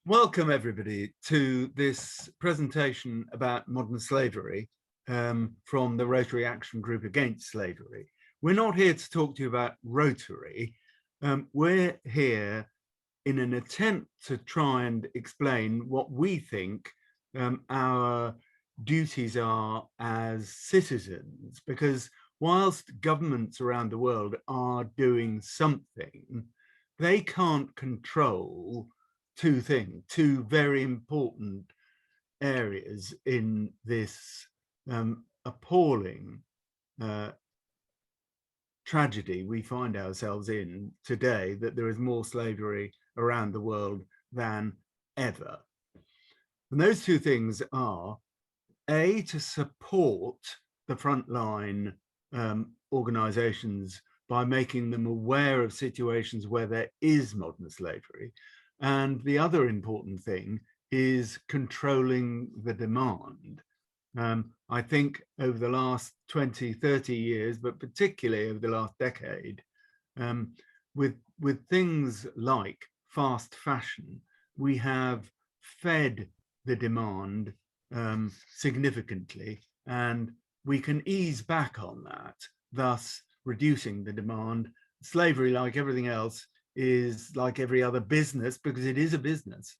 Welcome everybody to this presentation about modern slavery from the Rotary Action Group Against Slavery. We're not here to talk to you about Rotary. We're here in an attempt to try and explain what we think our duties are as citizens, because whilst governments around the world are doing something, they can't control two very important areas in this appalling tragedy we find ourselves in today, that there is more slavery around the world than ever. And those two things are, A, to support the frontline organizations by making them aware of situations where there is modern slavery. And the other important thing is controlling the demand. I think over the last 20, 30 years, but particularly over the last decade, with things like fast fashion, we have fed the demand significantly, and we can ease back on that, thus reducing the demand. Slavery, like everything else, is like every other business, because it is a business.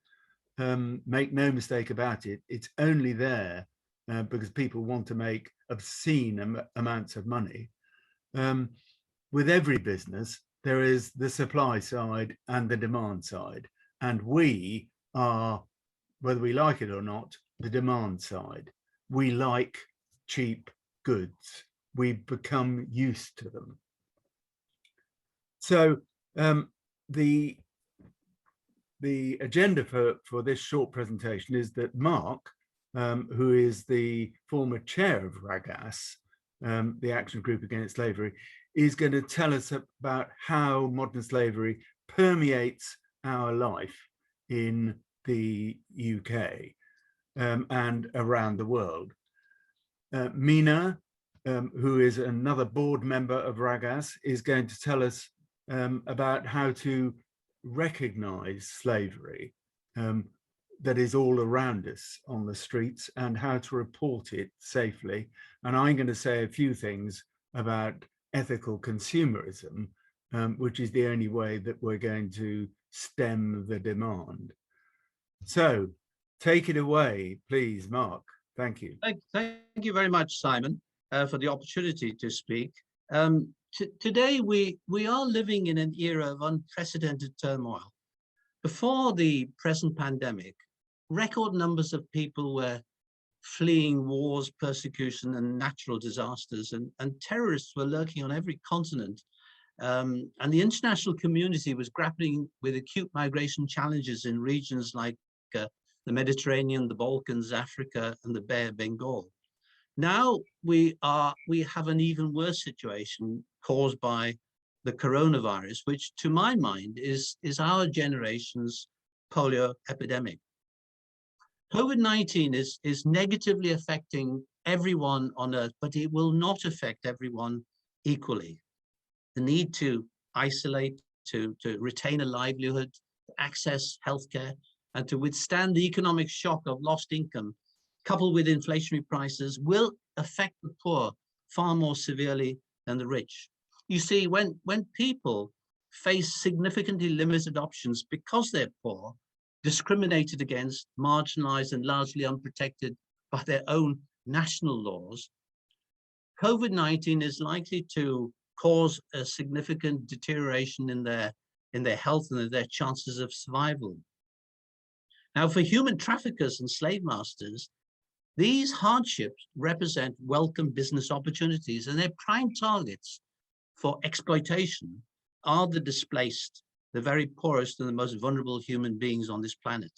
Make no mistake about it, it's only there because people want to make obscene amounts of money. With every business, there is the supply side and the demand side, and we are, whether we like it or not, the demand side. We like cheap goods. We become used to them. So the agenda for this short presentation is that Mark, who is the former chair of RAGAS, the Action Group Against Slavery, is going to tell us about how modern slavery permeates our life in the UK and around the world. Mina, who is another board member of RAGAS, is going to tell us about how to recognize slavery that is all around us on the streets and how to report it safely. And I'm going to say a few things about ethical consumerism, which is the only way that we're going to stem the demand. So take it away, please, Mark. Thank you. Thank you very much, Simon, for the opportunity to speak. Today, we are living in an era of unprecedented turmoil. Before the present pandemic, record numbers of people were fleeing wars, persecution, and natural disasters, and terrorists were lurking on every continent. And the international community was grappling with acute migration challenges in regions like the Mediterranean, the Balkans, Africa, and the Bay of Bengal. Now we have an even worse situation caused by the coronavirus, which to my mind is our generation's polio epidemic. COVID-19 is negatively affecting everyone on Earth, but it will not affect everyone equally. The need to isolate, to retain a livelihood, to access healthcare, and to withstand the economic shock of lost income, coupled with inflationary prices, will affect the poor far more severely than the rich. You see, when people face significantly limited options because they're poor, discriminated against, marginalized, and largely unprotected by their own national laws, COVID-19 is likely to cause a significant deterioration in their health and their chances of survival. Now, for human traffickers and slave masters, these hardships represent welcome business opportunities, and their prime targets for exploitation are the displaced, the very poorest and the most vulnerable human beings on this planet.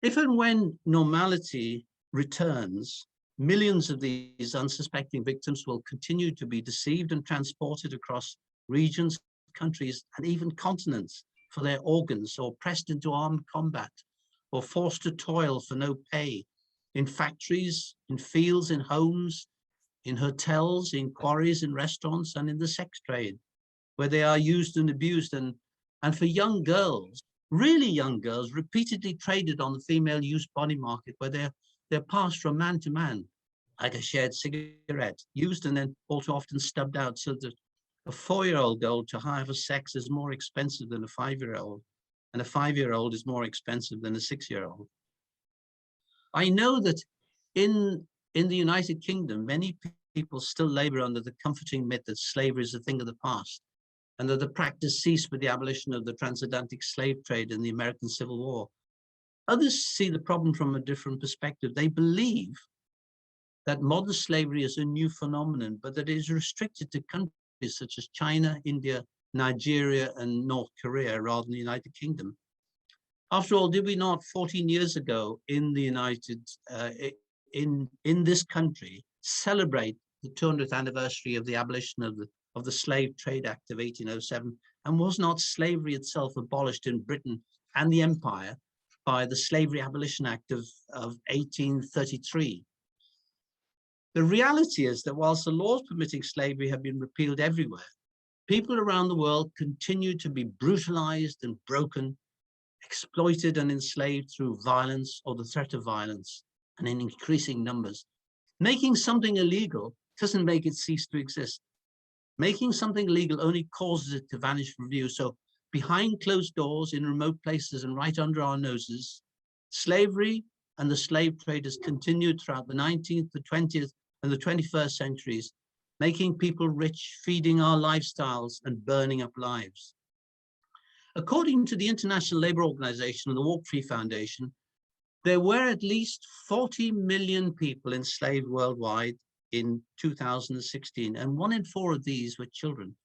If and when normality returns, millions of these unsuspecting victims will continue to be deceived and transported across regions, countries, and even continents for their organs, or pressed into armed combat, or forced to toil for no pay in factories, in fields, in homes, in hotels, in quarries, in restaurants, and in the sex trade, where they are used and abused. And for young girls, really young girls repeatedly traded on the female use body market, where they're passed from man to man, like a shared cigarette, used and then also often stubbed out, so that a 4-year-old girl to hire for sex is more expensive than a 5-year-old, and a 5-year-old is more expensive than a 6-year-old. I know that in the United Kingdom, many people still labor under the comforting myth that slavery is a thing of the past, and that the practice ceased with the abolition of the transatlantic slave trade in the American Civil War. Others see the problem from a different perspective. They believe that modern slavery is a new phenomenon, but that it is restricted to countries such as China, India, Nigeria, and North Korea, rather than the United Kingdom. After all, did we not 14 years ago in this country celebrate the 200th anniversary of the abolition of the Slave Trade Act of 1807? And was not slavery itself abolished in Britain and the Empire by the Slavery Abolition Act of 1833? The reality is that whilst the laws permitting slavery have been repealed everywhere, people around the world continue to be brutalized and broken, exploited and enslaved through violence or the threat of violence, and in increasing numbers. Making something illegal doesn't make it cease to exist. Making something illegal only causes it to vanish from view. So behind closed doors, in remote places and right under our noses, slavery and the slave trade has continued throughout the 19th, the 20th, and the 21st centuries, making people rich, feeding our lifestyles, and burning up lives. According to the International Labour Organization and the Walk Free Foundation, there were at least 40 million people enslaved worldwide in 2016, and 1 in 4 of these were children.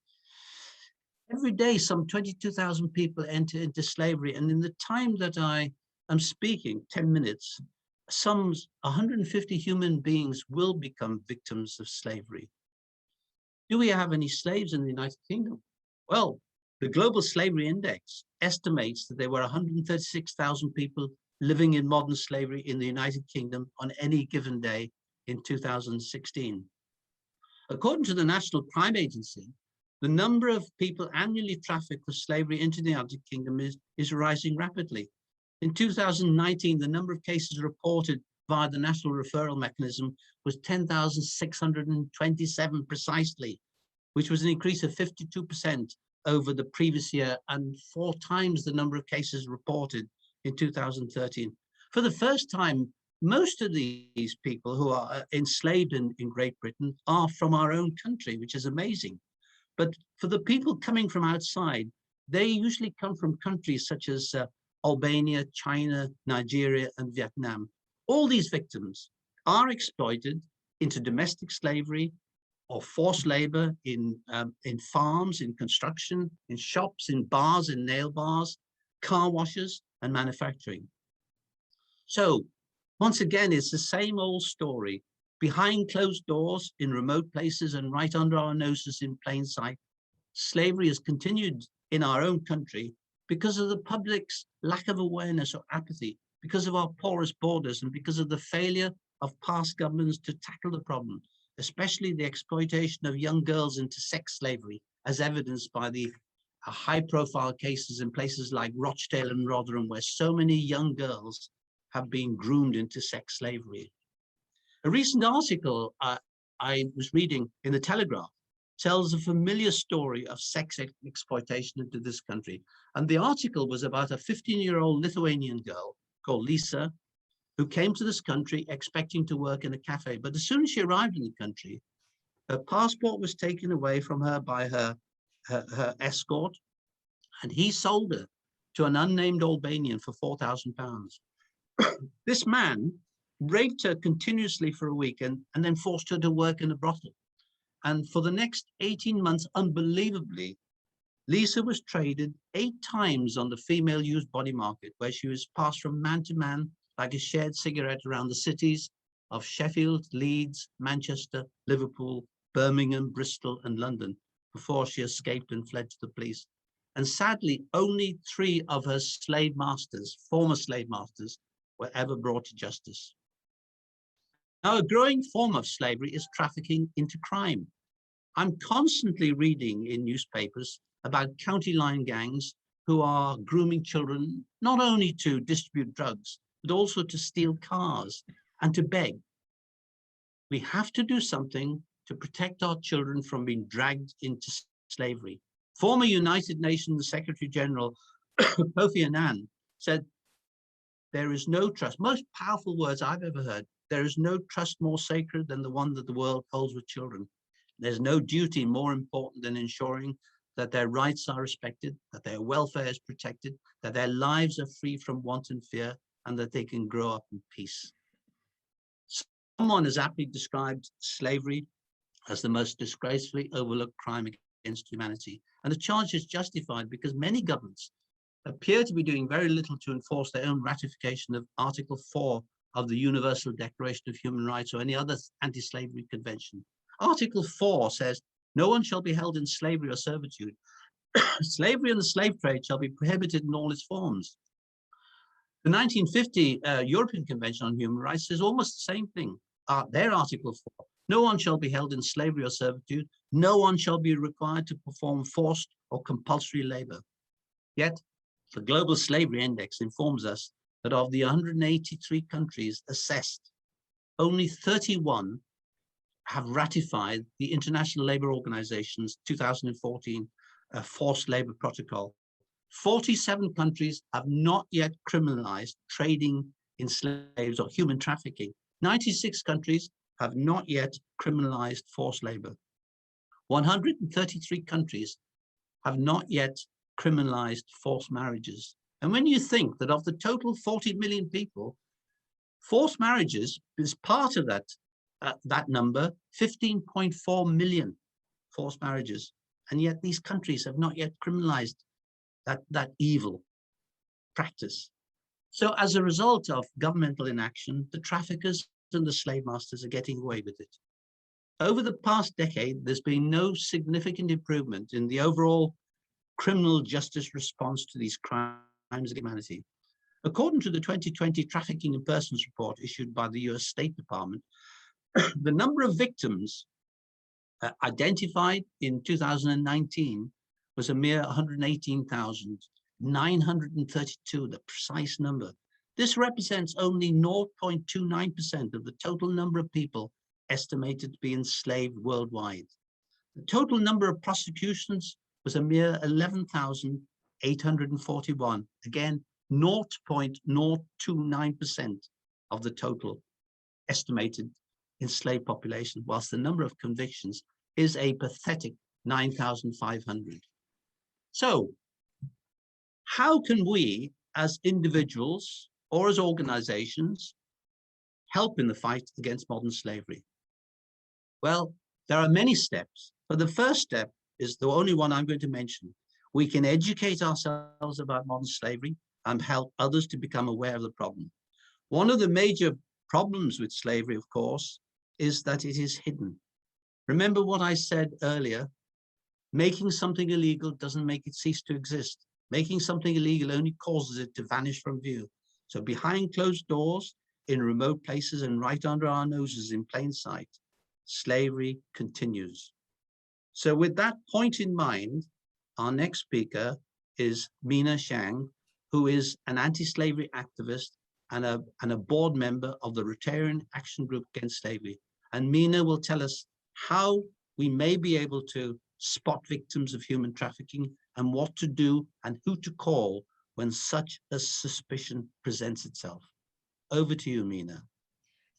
Every day, some 22,000 people enter into slavery, and in the time that I am speaking, 10 minutes, some 150 human beings will become victims of slavery. Do we have any slaves in the United Kingdom? Well, the Global Slavery Index estimates that there were 136,000 people living in modern slavery in the United Kingdom on any given day in 2016. According to the National Crime Agency, the number of people annually trafficked for slavery into the United Kingdom is rising rapidly. In 2019, the number of cases reported via the National Referral Mechanism was 10,627 precisely, which was an increase of 52% over the previous year and 4 times the number of cases reported in 2013. For the first time, most of these people who are enslaved in Great Britain are from our own country, which is amazing. But for the people coming from outside, they usually come from countries such as Albania, China, Nigeria, and Vietnam. All these victims are exploited into domestic slavery or forced labor in farms, in construction, in shops, in bars, in nail bars, car washes, and manufacturing. So once again, it's the same old story. Behind closed doors, in remote places, and right under our noses in plain sight, slavery has continued in our own country because of the public's lack of awareness or apathy, because of our porous borders, and because of the failure of past governments to tackle the problem, especially the exploitation of young girls into sex slavery, as evidenced by the high-profile cases in places like Rochdale and Rotherham, where so many young girls have been groomed into sex slavery. A recent article I was reading in the Telegraph tells a familiar story of sex exploitation into this country. And the article was about a 15-year-old Lithuanian girl called Lisa, who came to this country expecting to work in a cafe. But as soon as she arrived in the country, her passport was taken away from her by her escort, and he sold her to an unnamed Albanian for £4,000. This man raped her continuously for a week and then forced her to work in a brothel. And for the next 18 months, unbelievably, Lisa was traded 8 times on the female used body market, where she was passed from man to man like a shared cigarette around the cities of Sheffield, Leeds, Manchester, Liverpool, Birmingham, Bristol, and London before she escaped and fled to the police. And sadly, only 3 of her slave masters, former slave masters, were ever brought to justice. Now, a growing form of slavery is trafficking into crime. I'm constantly reading in newspapers about county line gangs who are grooming children, not only to distribute drugs, but also to steal cars and to beg. We have to do something to protect our children from being dragged into slavery. Former United Nations Secretary General Kofi Annan said, there is no trust, most powerful words I've ever heard, there is no trust more sacred than the one that the world holds with children. There's no duty more important than ensuring that their rights are respected, that their welfare is protected, that their lives are free from want and fear, and that they can grow up in peace. Someone has aptly described slavery as the most disgracefully overlooked crime against humanity. And the charge is justified because many governments appear to be doing very little to enforce their own ratification of Article 4 of the Universal Declaration of Human Rights or any other anti-slavery convention. Article 4 says, no one shall be held in slavery or servitude. Slavery and the slave trade shall be prohibited in all its forms. The 1950 European Convention on Human Rights says almost the same thing. Their Article 4, no one shall be held in slavery or servitude. No one shall be required to perform forced or compulsory labor. Yet, the Global Slavery Index informs us that of the 183 countries assessed, only 31 have ratified the International Labour Organization's 2014 Forced Labour Protocol. 47 countries have not yet criminalized trading in slaves or human trafficking. 96 countries have not yet criminalized forced labor. 133 countries have not yet criminalized forced marriages. And when you think that of the total 40 million people, forced marriages is part of that number, 15.4 million forced marriages. And yet these countries have not yet criminalized that evil practice. So as a result of governmental inaction, the traffickers and the slave masters are getting away with it. Over the past decade, there's been no significant improvement in the overall criminal justice response to these crimes against humanity. According to the 2020 Trafficking in Persons report issued by the US State Department, the number of victims identified in 2019 was a mere 118,932, the precise number. This represents only 0.29% of the total number of people estimated to be enslaved worldwide. The total number of prosecutions was a mere 11,841, again, 0.029% of the total estimated enslaved population, whilst the number of convictions is a pathetic 9,500. So, how can we as individuals or as organizations help in the fight against modern slavery? Well, there are many steps, but the first step is the only one I'm going to mention. We can educate ourselves about modern slavery and help others to become aware of the problem. One of the major problems with slavery, of course, is that it is hidden. Remember what I said earlier, making something illegal doesn't make it cease to exist. Making something illegal only causes it to vanish from view. So behind closed doors, in remote places and right under our noses in plain sight, slavery continues. So with that point in mind, our next speaker is Mina Chiang, who is an anti-slavery activist and a board member of the Rotarian Action Group Against Slavery. And Mina will tell us how we may be able to spot victims of human trafficking and what to do and who to call when such a suspicion presents itself. Over to you, Mina.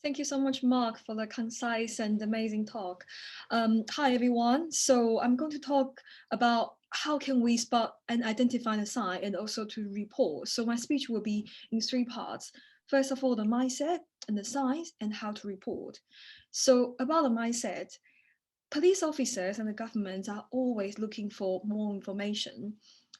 Thank you so much, Mark, for the concise and amazing talk. Hi, everyone. So I'm going to talk about how can we spot and identify the sign and also to report. So my speech will be in 3 parts. First of all, the mindset and the signs and how to report. So about the mindset, police officers and the government are always looking for more information.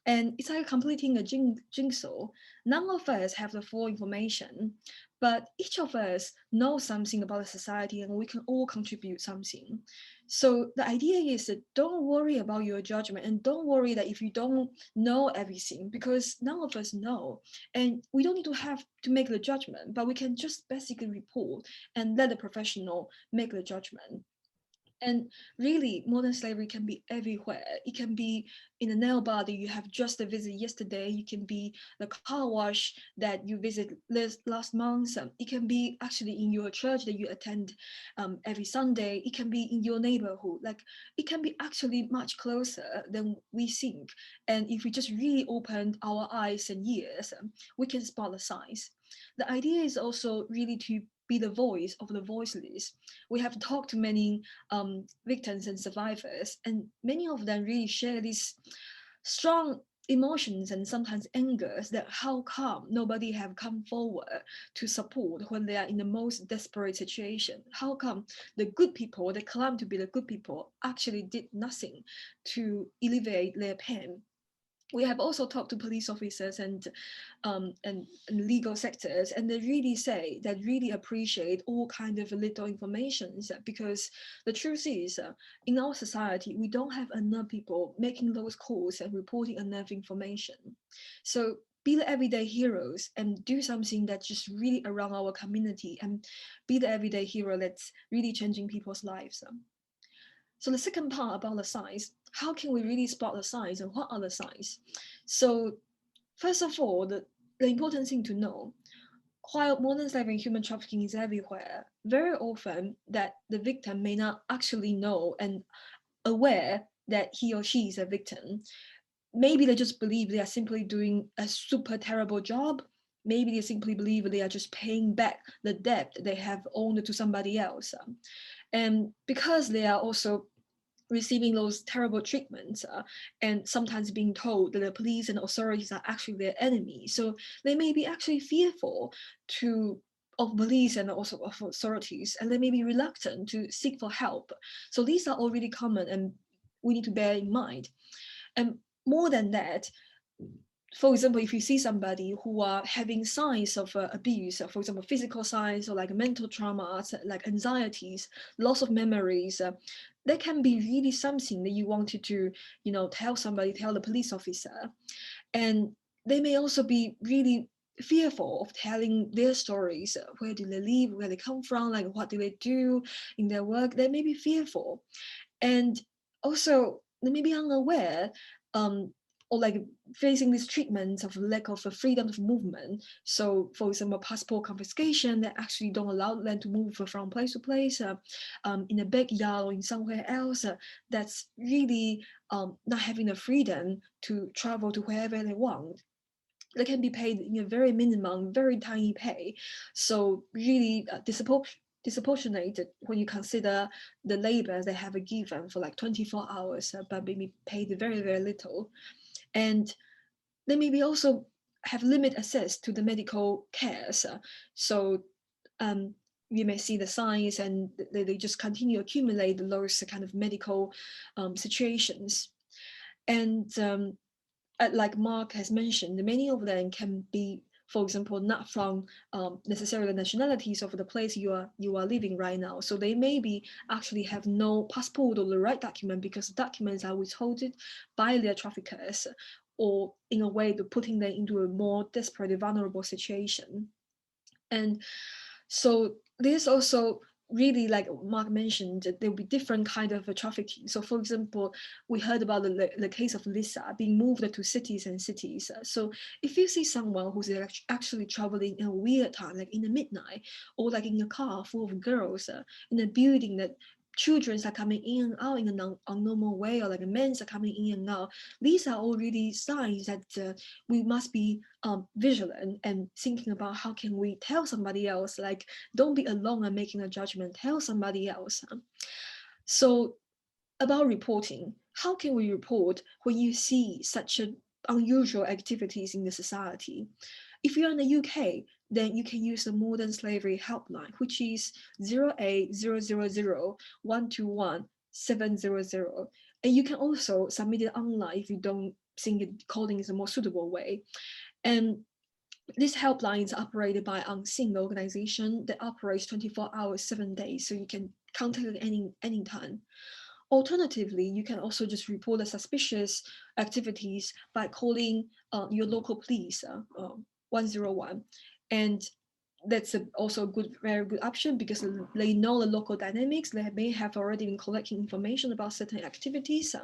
And it's like completing a jigsaw. None of us have the full information, but each of us knows something about the society and we can all contribute something. So the idea is that don't worry about your judgment and don't worry that if you don't know everything, because none of us know. And we don't need to have to make the judgment, but we can just basically report and let the professional make the judgment. And really, modern slavery can be everywhere. It can be in a nail bar that you have just a visit yesterday. You can be the car wash that you visit last month. It can be actually in your church that you attend every Sunday. It can be in your neighborhood. Like, it can be actually much closer than we think. And if we just really open our eyes and ears, we can spot the signs. The idea is also really to be the voice of the voiceless. We have talked to many victims and survivors, and many of them really share these strong emotions and sometimes angers that how come nobody have come forward to support when they are in the most desperate situation. How come the good people that claim to be the good people actually did nothing to alleviate their pain? We have also talked to police officers and legal sectors, and they really say that really appreciate all kind of little information, because the truth is, in our society, we don't have enough people making those calls and reporting enough information. So be the everyday heroes and do something that's just really around our community, and be the everyday hero that's really changing people's lives. So the second part about the signs, how can we really spot the signs and what are the signs? So first of all, the important thing to know, while modern slavery and human trafficking is everywhere, very often that the victim may not actually know and aware that he or she is a victim. Maybe they just believe they are simply doing a super terrible job. Maybe they simply believe they are just paying back the debt they have owed to somebody else. And because they are also receiving those terrible treatments and sometimes being told that the police and authorities are actually their enemy. So they may be actually fearful of police and also of authorities, and they may be reluctant to seek for help. So these are all really common and we need to bear in mind. And more than that, for example, if you see somebody who are having signs of abuse, for example, physical signs or like mental traumas, like anxieties, loss of memories, that can be really something that you wanted to, tell somebody, tell the police officer. And they may also be really fearful of telling their stories. Where do they live? Where they come from? Like, what do they do in their work? They may be fearful. And also, they may be unaware or like facing this treatment of lack of freedom of movement. So for example, passport confiscation that actually don't allow them to move from place to place in a backyard or in somewhere else. That's really not having the freedom to travel to wherever they want. They can be paid in a very minimum, very tiny pay. So really disproportionate when you consider the labor they have given for like 24 hours, but maybe paid very, very little. And they maybe also have limited access to the medical cares. So you may see the signs and they just continue to accumulate those kind of medical situations. And like Mark has mentioned, many of them can be, for example, not from necessarily nationalities of the place you are living right now. So they maybe actually have no passport or the right document because documents are withheld by their traffickers, or in a way to putting them into a more desperate, vulnerable situation. And so there's also really, like Mark mentioned, there will be different kind of trafficking. So for example, we heard about the case of Lisa being moved to cities and cities. So if you see someone who's actually traveling in a weird time, like in the midnight, or like in a car full of girls, in a building that children are coming in and out in a normal way, or like men are coming in and out, these are all really signs that we must be vigilant and thinking about how can we tell somebody else, like, don't be alone and making a judgment, tell somebody else. So about reporting, how can we report when you see such unusual activities in the society? If you're in the UK, then you can use the Modern Slavery Helpline, which is 08000 121 700. And you can also submit it online if you don't think calling is a more suitable way. And this helpline is operated by Unseen, the organization that operates 24 hours, 7 days, so you can contact it any time. Alternatively, you can also just report the suspicious activities by calling your local police, 101. And that's also a very good option, because they know the local dynamics. They may have already been collecting information about certain activities.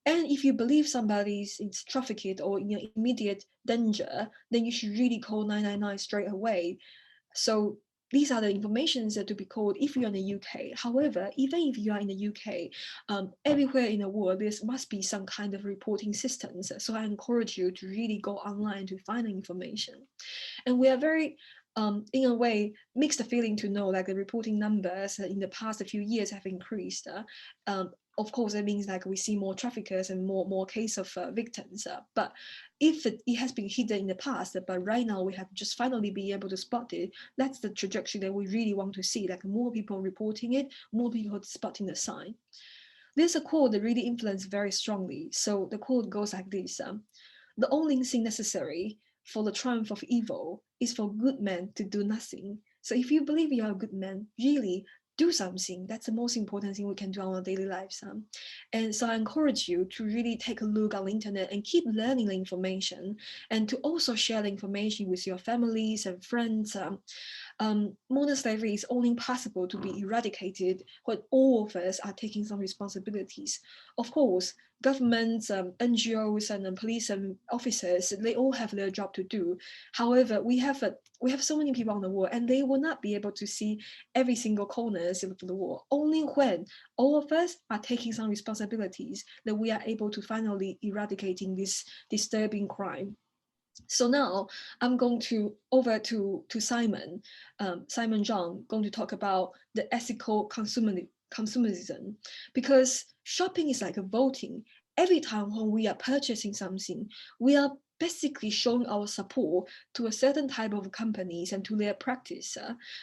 And if you believe somebody is trafficked or in immediate danger, then you should really call 999 straight away. So these are the informations that to be called if you're in the UK. However, even if you are in the UK, everywhere in the world, there must be some kind of reporting systems. So I encourage you to really go online to find the information. And we are very, in a way, mixed feeling to know like the reporting numbers in the past few years have increased. Of course, that means like we see more traffickers and more case of victims. But if it has been hidden in the past, but right now we have just finally been able to spot it, that's the trajectory that we really want to see, like more people reporting it, more people spotting the sign. There's a quote that really influenced very strongly. So the quote goes like this: the only thing necessary for the triumph of evil is for good men to do nothing. So if you believe you are a good man, really do something. That's the most important thing we can do in our daily lives. And so I encourage you to really take a look on the internet and keep learning the information, and to also share the information with your families and friends. Modern slavery is only possible to be eradicated when all of us are taking some responsibilities. Of course, governments, NGOs, and police and officers, they all have their job to do. However, we have so many people on the world, and they will not be able to see every single corners of the world. Only when all of us are taking some responsibilities that we are able to finally eradicating this disturbing crime. So now I'm going to over to Simon. Simon Zhang going to talk about the ethical consumerism, because shopping is like a voting. Every time when we are purchasing something, we are basically showing our support to a certain type of companies and to their practice.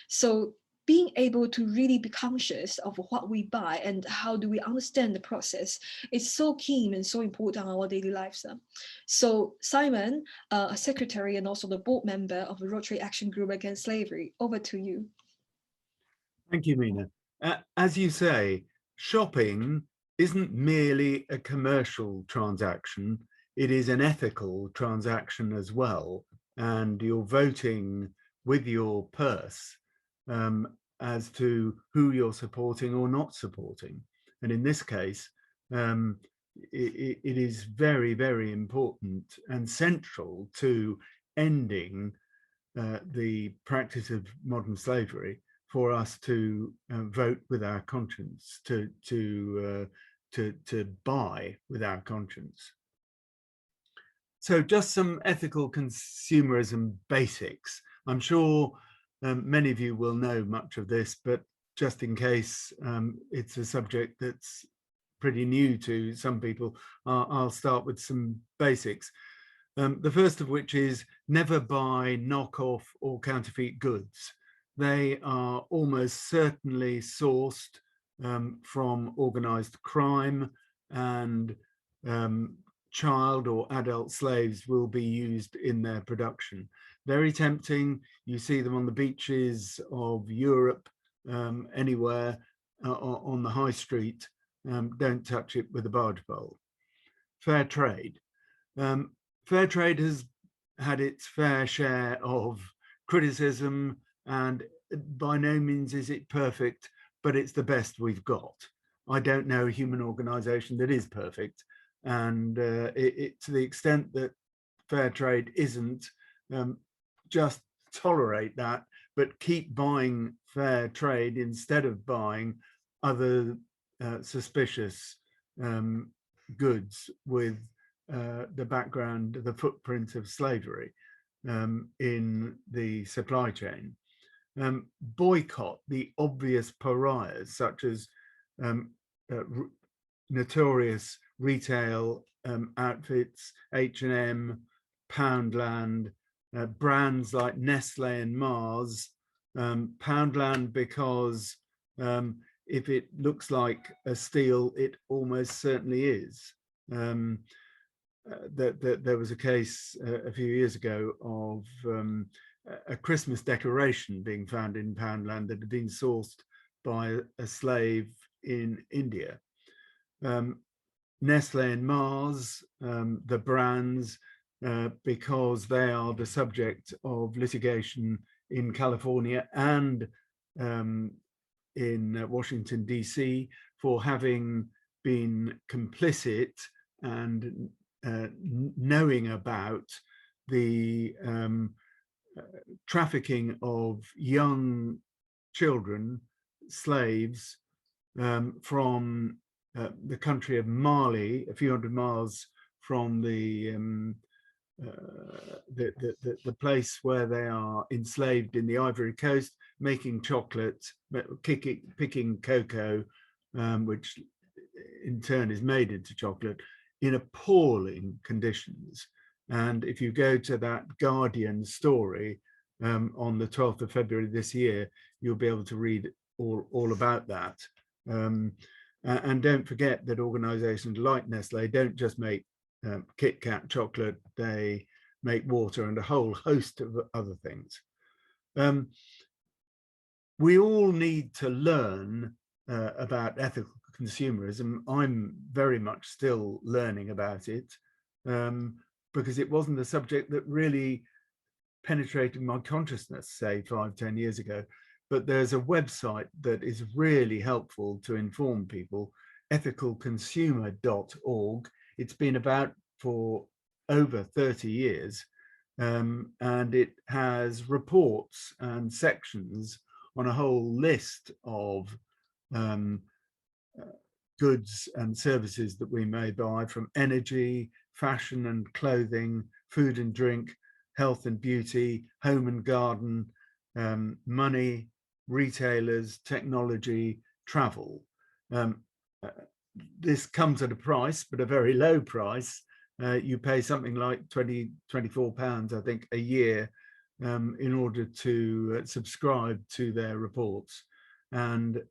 So being able to really be conscious of what we buy and how do we understand the process is so keen and so important in our daily lives. So Simon, a secretary and also the board member of the Rotary Action Group Against Slavery, over to you. Thank you, Mina. As you say, shopping isn't merely a commercial transaction, it is an ethical transaction as well. And you're voting with your purse as to who you're supporting or not supporting. And in this case, it is very, very important and central to ending the practice of modern slavery for us to vote with our conscience, to buy with our conscience. So just some ethical consumerism basics. I'm sure many of you will know much of this, but just in case it's a subject that's pretty new to some people, I'll start with some basics. The first of which is never buy knockoff or counterfeit goods. They are almost certainly sourced from organized crime, and child or adult slaves will be used in their production. Very tempting. You see them on the beaches of Europe, anywhere on the high street. Don't touch it with a barge pole. Fair trade. Fair trade has had its fair share of criticism, and by no means is it perfect, but it's the best we've got. I don't know a human organization that is perfect, and to the extent that fair trade isn't, just tolerate that, but keep buying fair trade instead of buying other suspicious goods with the background, the footprint of slavery in the supply chain. Boycott the obvious pariahs, such as notorious retail outfits, H&M, Poundland, brands like Nestle and Mars. Poundland because if it looks like a steal, it almost certainly is. There was a case a few years ago of a Christmas decoration being found in Poundland that had been sourced by a slave in India. Nestle and Mars, the brands, because they are the subject of litigation in California and in Washington, D.C. for having been complicit and knowing about the trafficking of young children, slaves, from the country of Mali, a few hundred miles from the place where they are enslaved in the Ivory Coast, making chocolate, picking cocoa, which in turn is made into chocolate, in appalling conditions. And if you go to that Guardian story on the 12th of February this year, you'll be able to read all about that. And don't forget that organizations like Nestle don't just make Kit Kat chocolate, they make water and a whole host of other things. We all need to learn about ethical consumerism. I'm very much still learning about it because it wasn't a subject that really penetrated my consciousness, say 5-10 years ago. But there's a website that is really helpful to inform people, ethicalconsumer.org. It's been about for over 30 years, and it has reports and sections on a whole list of goods and services that we may buy, from energy, fashion and clothing, food and drink, health and beauty, home and garden, money, retailers, technology, travel. This comes at a price, but a very low price. You pay something like £24, I think, a year in order to subscribe to their reports. And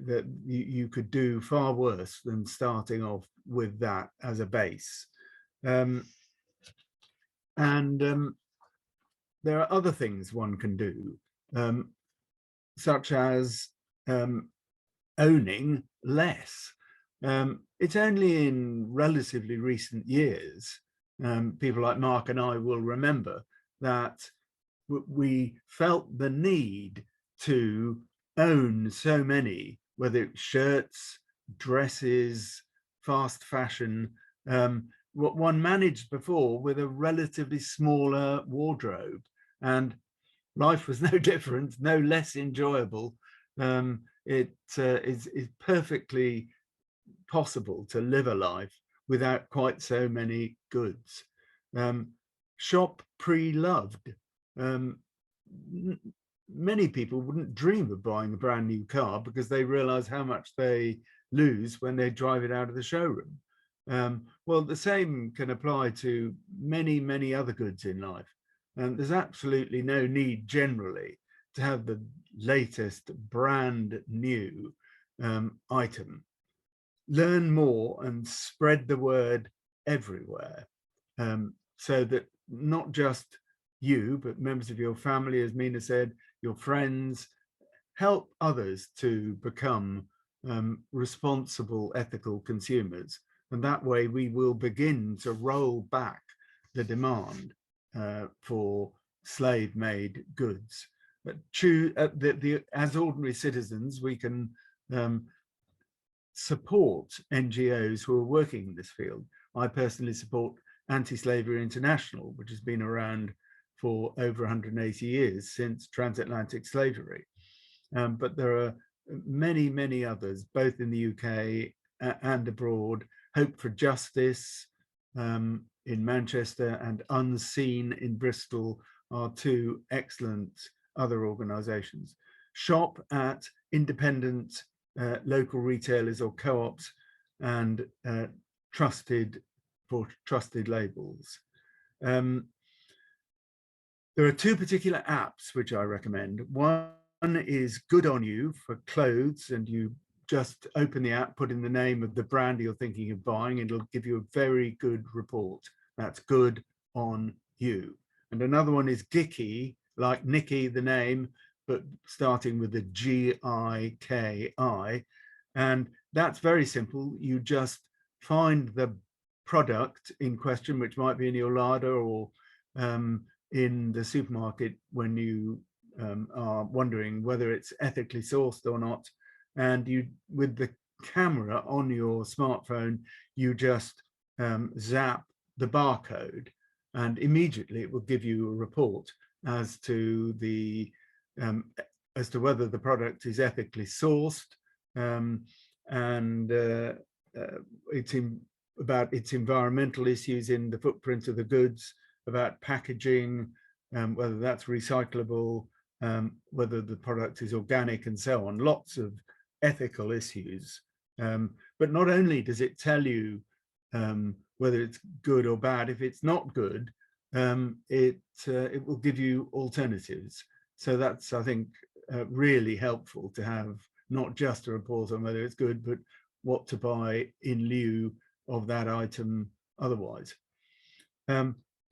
that you could do far worse than starting off with that as a base. And there are other things one can do, such as owning less. It's only in relatively recent years, people like Mark and I will remember, that we felt the need to own so many, whether it's shirts, dresses, fast fashion, what one managed before with a relatively smaller wardrobe. And life was no different, no less enjoyable. It is perfectly possible to live a life without quite so many goods. Shop pre-loved. Many people wouldn't dream of buying a brand new car because they realize how much they lose when they drive it out of the showroom. Well, the same can apply to many, many other goods in life. And there's absolutely no need generally to have the latest brand new item. Learn more and spread the word everywhere, so that not just you, but members of your family, as Mina said, your friends, help others to become responsible, ethical consumers. And that way we will begin to roll back the demand for slave-made goods. But as ordinary citizens, we can support NGOs who are working in this field. I personally support Anti-Slavery International, which has been around for over 180 years, since transatlantic slavery. But there are many, many others, both in the UK and abroad. Hope for Justice in Manchester and Unseen in Bristol are two excellent other organizations. Shop at independent local retailers or co-ops and trusted labels. There are two particular apps which I recommend. One is Good On You for clothes, and you just open the app, put in the name of the brand you're thinking of buying, and it'll give you a very good report. That's Good On You. And another one is Giki, like Nikki, the name, but starting with the G-I-K-I. And that's very simple. You just find the product in question, which might be in your larder or in the supermarket when you are wondering whether it's ethically sourced or not. And you, with the camera on your smartphone, you just zap the barcode, and immediately it will give you a report as to the whether the product is ethically sourced, and about its environmental issues in the footprint of the goods, about packaging, whether that's recyclable, whether the product is organic, and so on. Lots of ethical issues. But not only does it tell you whether it's good or bad, if it's not good, it will give you alternatives. So that's, I think, really helpful to have not just a report on whether it's good, but what to buy in lieu of that item otherwise.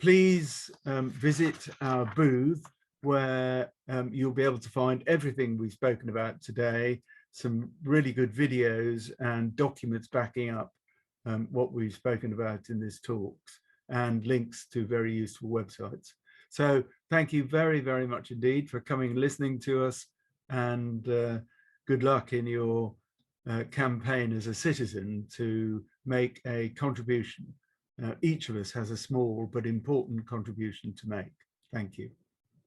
Please visit our booth, where you'll be able to find everything we've spoken about today, some really good videos and documents backing up what we've spoken about in this talks, and links to very useful websites. So thank you very, very much indeed for coming and listening to us, and good luck in your campaign as a citizen to make a contribution. Each of us has a small but important contribution to make. Thank you.